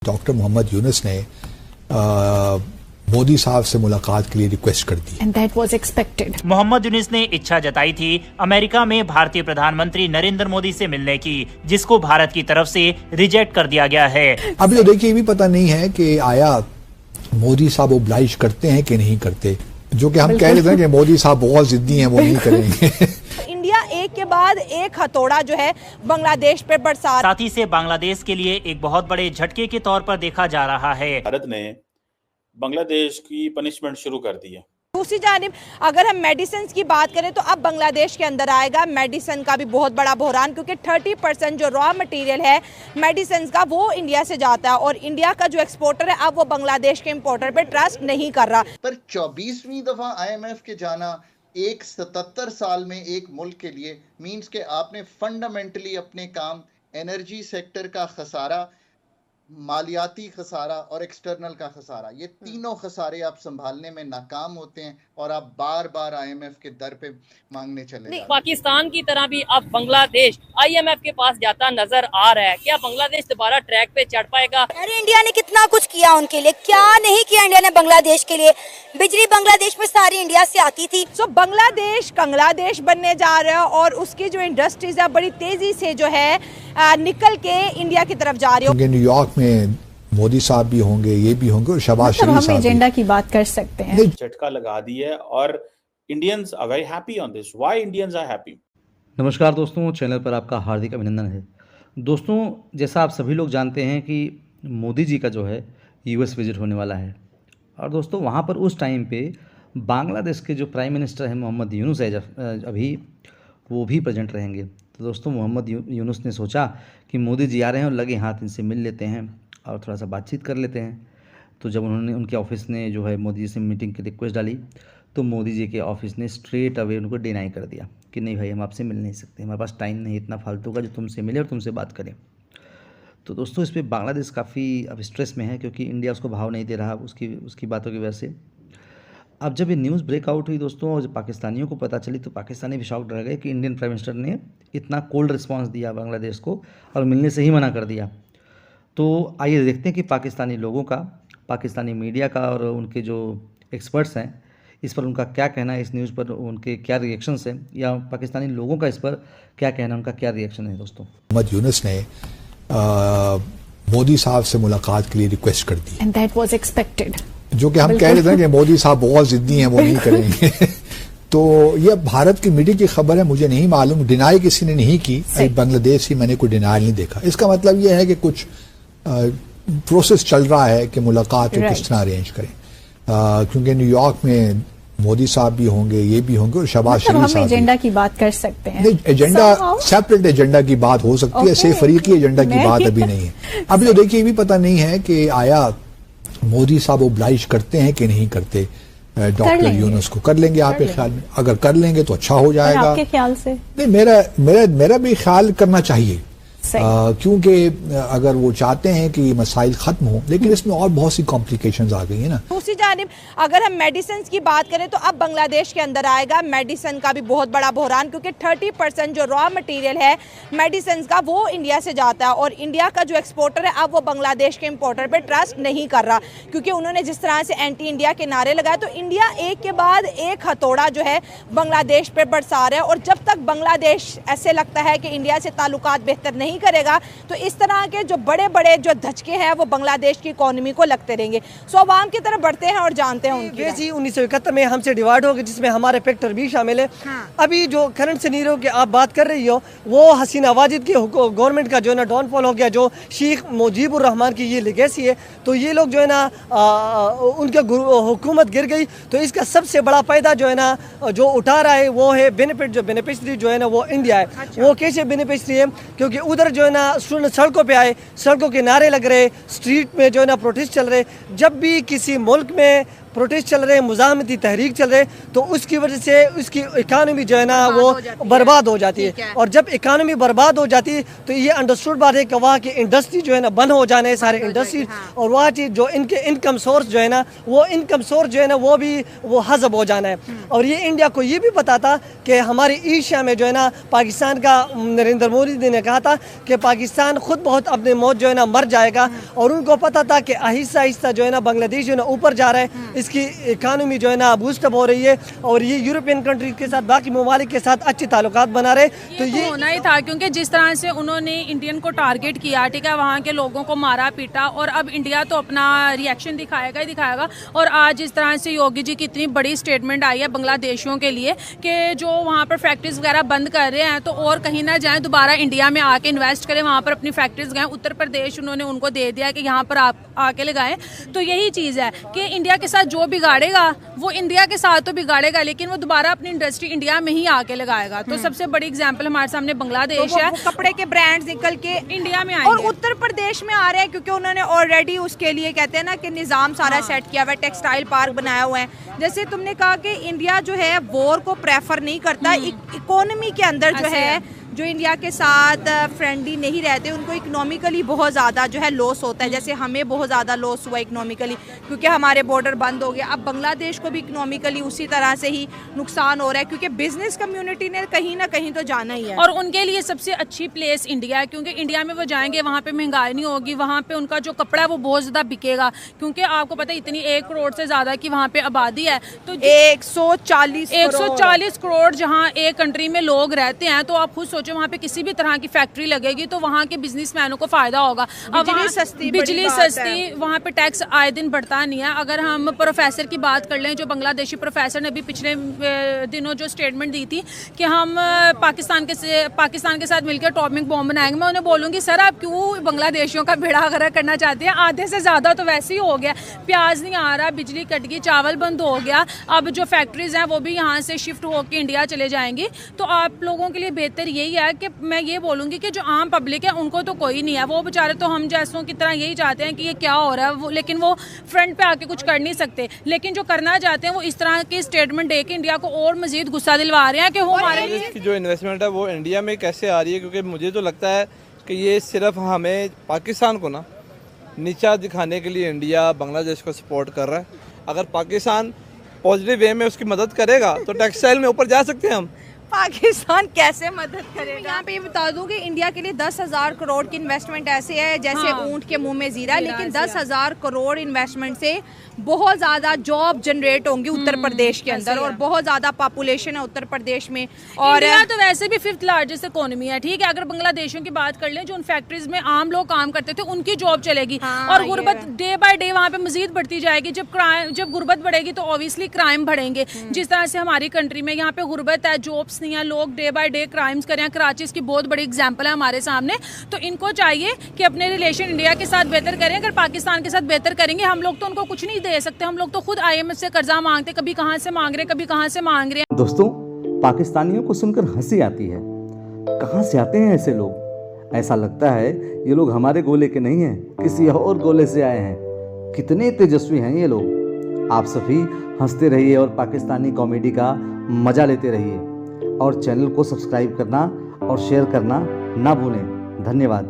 Doctor Mohammad Yunus ने मोदी साहब से मुलाकात के लिए रिक्वेस्ट कर दी। And that was expected. Mohammad Yunus ने इच्छा जताई थी अमेरिका में भारतीय प्रधानमंत्री नरेंद्र मोदी से मिलने की, जिसको भारत की तरफ से रिजेक्ट कर दिया गया है। अब ये देखिए, ये भी पता नहीं है कि आया मोदी साहब ओब्लाइज करते हैं कि नहीं करते, जो कि हम कह लेते हैं कि मोदी साहब बहुत जिद्दी हैं, वो नहीं करेंगे। इंडिया एक के बाद एक हथौड़ा जो है बांग्लादेश पे बरसा, साथ ही से बांग्लादेश के लिए एक बहुत बड़े झटके के तौर पर देखा जा रहा है। भारत ने बांग्लादेश की पनिशमेंट शुरू कर दी है। दूसरी जानिब अगर हम मेडिसिन की बात करें तो अब बांग्लादेश के अंदर आएगा मेडिसिन का भी बहुत बड़ा बहरान, क्योंकि 30% जो रॉ मटेरियल है मेडिसिन का वो इंडिया से जाता है और इंडिया का जो एक्सपोर्टर है अब वो बांग्लादेश के इंपोर्टर पे ट्रस्ट नहीं कर रहा। पर 24वीं दफा IMF के जाना एक 77 साल में एक मुल्क के लिए मींस के आपने फंडामेंटली अपने काम, एनर्जी सेक्टर का खसारा, मालियाती खसारा और एक्सटर्नल का खसारा, ये तीनों खसारे आप संभालने में नाकाम होते हैं और आप बार बार IMF के दर पे मांगने चले। पाकिस्तान की तरह भी अब बांग्लादेश IMF के पास जाता नजर आ रहा है। क्या बांग्लादेश दोबारा ट्रैक पे चढ़ पाएगा? अरे इंडिया ने कितना कुछ किया उनके लिए, क्या नहीं किया इंडिया ने बांग्लादेश के लिए। बिजली बांग्लादेश में सारी इंडिया से आती थी। सो बांग्लादेश बनने जा रहा है और उसकी जो इंडस्ट्रीज है बड़ी तेजी से जो है निकल के इंडिया की तरफ जा रही है। न्यूयॉर्क में मोदी साहब भी होंगे, ये भी होंगे और शहबाज शरीफ साहब। हम एजेंडा की बात कर सकते हैं। झटका लगा दी है और Indians are very happy on this. Why Indians are happy? नमस्कार दोस्तों, चैनल पर आपका हार्दिक अभिनंदन है। दोस्तों, जैसा आप सभी लोग जानते हैं कि मोदी जी का जो है US विजिट होने वाला है और दोस्तों वहाँ पर उस टाइम पे बांग्लादेश के जो प्राइम मिनिस्टर हैं मोहम्मद यूनुस है अभी, वो भी प्रेजेंट रहेंगे। तो दोस्तों मोहम्मद यूनुस ने सोचा कि मोदी जी आ रहे हैं और लगे हाथ इनसे मिल लेते हैं और थोड़ा सा बातचीत कर लेते हैं। तो जब उन्होंने उनके ऑफिस ने जो है मोदी जी से मीटिंग की रिक्वेस्ट डाली तो मोदी जी के ऑफिस ने स्ट्रेट अवे उनको डिनाई कर दिया कि नहीं भाई, हम आपसे मिल नहीं सकते, हमारे पास टाइम नहीं इतना फालतू का जो तुमसे मिले और तुमसे बात करें। तो दोस्तों इस पर बांग्लादेश काफ़ी अब स्ट्रेस में है, क्योंकि इंडिया उसको भाव नहीं दे रहा उसकी बातों की वजह से। अब जब ये न्यूज़ ब्रेकआउट हुई दोस्तों और जब पाकिस्तानियों को पता चली तो पाकिस्तानी भी शॉक्ड रह गए कि इंडियन प्राइम मिनिस्टर ने इतना कोल्ड रिस्पांस दिया बांग्लादेश को और मिलने से ही मना कर दिया। तो आइए देखते हैं कि पाकिस्तानी लोगों का, पाकिस्तानी मीडिया का और उनके जो एक्सपर्ट्स हैं इस पर उनका क्या कहना है, इस न्यूज़ पर उनके क्या रिएक्शंस हैं, या पाकिस्तानी लोगों का इस पर क्या कहना, उनका क्या रिएक्शन है। दोस्तों मोहम्मद यूनुस ने मोदी साहब से मुलाकात के लिए रिक्वेस्ट कर दी। And that was expected. जो कि हम कह लेते हैं कि मोदी साहब बहुत जिद्दी हैं, वो नहीं करेंगे। तो ये भारत की मीडिया की खबर है, मुझे नहीं मालूम, डिनाई किसी ने नहीं की। बांग्लादेश ही मैंने कोई डिनाई नहीं देखा। इसका मतलब ये है कि कुछ प्रोसेस चल रहा है कि मुलाकात किस तरह अरेंज करें, क्योंकि न्यूयॉर्क में मोदी साहब भी होंगे, ये भी होंगे और शहबाज शरीफ साहब। हम एजेंडा की बात कर सकते हैं। नहीं, एजेंडा सेपरेट एजेंडा की बात हो सकती है, सिर्फ फरीकी एजेंडा की बात अभी नहीं है। अब ये देखिए, ये भी पता नहीं है कि आया मोदी साहब ओब्लाइज करते हैं कि नहीं करते डॉक्टर यूनुस को। कर लेंगे आपके ख्याल में? अगर कर लेंगे तो अच्छा हो जाएगा। आपके ख्याल से? नहीं, मेरा भी ख्याल करना चाहिए, क्योंकि अगर वो चाहते हैं कि मसाइल खत्म हो, लेकिन इसमें और बहुत सी कॉम्प्लिकेशंस आ गई है ना। दूसरी जानिब अगर हम मेडिसिन की बात करें तो अब बांग्लादेश के अंदर आएगा मेडिसिन का भी बहुत बड़ा बहरान, क्योंकि 30% जो रॉ मटेरियल है मेडिसिन का वो इंडिया से जाता है और इंडिया का जो एक्सपोर्टर है अब वो बांग्लादेश के इंपोर्टर पे ट्रस्ट नहीं कर रहा, क्योंकि उन्होंने जिस तरह से एंटी इंडिया के नारे लगाए। तो इंडिया एक के बाद एक हथौड़ा जो है बांग्लादेश पे बरसा रहा है और जब तक बांग्लादेश ऐसे लगता है कि इंडिया से ताल्लुकात बेहतर नहीं करेगा तो इस तरह के जो बड़े बड़े जो धचके हैं वो बांग्लादेश की इकोनॉमी को लगते रहेंगे। सो अवाम की तरफ बढ़ते हैं और जानते हैं उनकी। 1971 में हमसे डिवाइड हो गए, जिसमें हमारे फैक्टर भी शामिल है। अभी जो करंट सिनेरियो की आप बात कर रही हो वो हसीना वाजिद के गवर्नमेंट का जो है ना डाउनफॉल हो गया, जो शेख मुजीबुर रहमान की ये लेगेसी है। तो ये लोग जो है ना उनके हुकूमत गिर गई, तो इसका सबसे बड़ा फायदा जो है ना जो उठा रहा है वो है बेनिफिट, जो बेनिफिशरी जो है ना वो इंडिया है। वो कैसे बेनिफिशरी है? क्योंकि उधर जो है ना स्टूडेंट सड़कों पे आए, सड़कों के नारे लग रहे, स्ट्रीट में जो है ना प्रोटेस्ट चल रहे। जब भी किसी मुल्क में प्रोटेस्ट चल रहे हैं, मुजाहमती तहरीक चल रहे हैं, तो उसकी वजह से उसकी इकानमी जो है ना वो बर्बाद हो जाती है। और जब इकानमी बर्बाद हो जाती है तो ये अंडरस्टूड बात है कि वहाँ की इंडस्ट्री जो है ना बंद हो जाने सारे इंडस्ट्री, और वहाँ की जो इनके इनकम सोर्स जो है ना वो इनकम सोर्स जो है ना वो भी वो हज़ब हो जाना है। और ये इंडिया को ये भी पता था कि हमारी एशिया में जो है ना पाकिस्तान का नरेंद्र मोदी ने कहा था कि पाकिस्तान खुद बहुत अपने मौत जो है ना मर जाएगा, और उनको पता था कि आहिस्ता आहिस्ता जो है ना बांग्लादेश जो है ना ऊपर जा रहा है, इसकी इकानमी जो है ना बूस्टअप हो रही है, और ये यूरोपियन कंट्री के साथ बाकी ममालिक के साथ अच्छे ताल्लुकात बना रहे। तो ये होना ही था, क्योंकि जिस तरह से उन्होंने इंडियन को टारगेट किया, ठीक है, वहाँ के लोगों को मारा पीटा, और अब इंडिया तो अपना रिएक्शन दिखाएगा ही दिखाएगा। और आज जिस तरह से योगी जी की इतनी बड़ी स्टेटमेंट आई है बांग्लादेशियों के लिए कि जो वहाँ पर फैक्ट्रीज वगैरह बंद कर रहे हैं तो और कहीं ना जाएं, दोबारा इंडिया में आके इन्वेस्ट करें, वहाँ पर अपनी फैक्ट्रीज गए। उत्तर प्रदेश उन्होंने उनको दे दिया कि यहाँ पर आप आके लगाएं। तो यही चीज़ है कि इंडिया के साथ जो बिगाड़ेगा वो इंडिया के साथ तो बिगाड़ेगा, लेकिन वो दोबारा अपनी इंडस्ट्री इंडिया में ही आके लगाएगा। तो सबसे बड़ी एग्जाम्पल हमारे सामने बांग्लादेश है, कपड़े के ब्रांड्स निकल के इंडिया में आए और उत्तर प्रदेश में आ रहे हैं, क्योंकि उन्होंने ऑलरेडी उसके लिए कहते हैं ना कि निज़ाम सारा सेट किया हुआ है, टेक्सटाइल पार्क बनाया हुआ है। जैसे तुमने कहा कि इंडिया जो है वॉर को प्रेफर नहीं करता, इकोनॉमी के अंदर जो है जो इंडिया के साथ फ्रेंडली नहीं रहते उनको इकोनॉमिकली बहुत ज़्यादा जो है लॉस होता है। जैसे हमें बहुत ज़्यादा लॉस हुआ इकोनॉमिकली क्योंकि हमारे बॉर्डर बंद हो गए। अब बांग्लादेश को भी इकोनॉमिकली उसी तरह से ही नुकसान हो रहा है, क्योंकि बिजनेस कम्युनिटी ने कहीं ना कहीं तो जाना ही है। और उनके लिए सबसे अच्छी प्लेस इंडिया है, क्योंकि इंडिया में वो जाएंगे, वहाँ पे महंगाई नहीं होगी, वहाँ पे उनका जो कपड़ा है वो बहुत ज़्यादा बिकेगा, क्योंकि आपको पता है इतनी 1 करोड़ से ज़्यादा की वहाँ पे आबादी है। तो 140 करोड़ जहाँ एक कंट्री में लोग रहते हैं, तो आप खुद सोचो वहाँ पे किसी भी तरह की फैक्ट्री लगेगी तो वहाँ के बिजनेसमैनों को फायदा होगा। बिजली सस्ती, वहाँ पे टैक्स आए दिन बढ़ता नहीं है। अगर हम प्रोफेसर की बात कर लें, जो बांग्लादेशी प्रोफेसर ने अभी पिछले दिनों जो स्टेटमेंट दी थी कि हम पाकिस्तान के साथ मिलकर एटॉमिक बॉम्ब बनाएंगे, मैं उन्हें बोलूँगी सर आप क्यों बांग्लादेशियों का बेड़ा गर्क करना चाहते हैं? आधे से ज़्यादा तो वैसे ही हो गया, प्याज नहीं आ रहा, बिजली कट गई, चावल बंद हो गया, अब जो फैक्ट्रीज हैं वो भी यहाँ से शिफ्ट होकर इंडिया चले जाएंगी। तो आप लोगों के लिए बेहतर यही है कि मैं ये बोलूँगी कि जो आम पब्लिक है उनको तो कोई नहीं है, वो बेचारे तो हम जैसों की तरह यही चाहते हैं कि ये क्या हो रहा है, लेकिन वो फ्रंट पे आके कुछ कर नहीं सकते। लेकिन जो करना चाहते हैं वो इस तरह की स्टेटमेंट दे के इंडिया को और मजीद गुस्सा दिलवा रहे हैं कि हमारे लिए जो इन्वेस्टमेंट है वो इंडिया में कैसे आ रही है, क्योंकि मुझे तो लगता है कि ये सिर्फ हमें पाकिस्तान को ना नीचा दिखाने के लिए इंडिया बांग्लादेश को सपोर्ट कर रहा है। अगर पाकिस्तान पॉजिटिव वे में उसकी मदद करेगा तो टेक्सटाइल में ऊपर जा सकते हैं हम। पाकिस्तान कैसे मदद करेगा? यहाँ पे ये बता दूं कि इंडिया के लिए 10,000 करोड़ की इन्वेस्टमेंट ऐसे है जैसे ऊंट के मुंह में जीरा, लेकिन 10,000 करोड़ इन्वेस्टमेंट से बहुत ज्यादा जॉब जनरेट होंगी उत्तर प्रदेश के अंदर, और बहुत ज्यादा पॉपुलेशन है उत्तर प्रदेश में। और इंडिया तो वैसे भी 5th लार्जेस्ट इकोनॉमी है, ठीक है। अगर बांग्लादेशियों की बात कर लें, जो उन फैक्ट्रीज में आम लोग काम करते थे उनकी जॉब चलेगी, और गुर्बत डे बाय डे वहाँ पे मजीद बढ़ती जाएगी। जब गुर्बत बढ़ेगी तो ऑब्वियसली क्राइम बढ़ेंगे। जिस तरह से हमारी कंट्री में यहाँ पे गुर्बत है, जॉब्स नहीं है, लोग डे बाय डे क्राइम्स करें। कराची इसकी बहुत बड़ी एग्जाम्पल है हमारे सामने। तो इनको चाहिए कि अपने रिलेशन इंडिया के साथ बेहतर करें। अगर पाकिस्तान के साथ बेहतर करेंगे, हम लोग तो उनको कुछ नहीं दे सकते, हम लोग तो खुद IMF से कर्जा मांगते, कभी कहाँ से मांग रहे, कभी कहाँ से मांग रहे हैं। दोस्तों, पाकिस्तानियों को सुनकर हंसी आती है। कहाँ से आते हैं ऐसे लोग? ऐसा लगता है ये लोग हमारे गोले के नहीं हैं, किसी और गोले से आए हैं। कितने तेजस्वी हैं ये लोग। आप सभी हंसते रहिए और पाकिस्तानी कॉमेडी का मजा लेते रहिए, और चैनल को सब्सक्राइब करना और शेयर करना ना भूलें। धन्यवाद।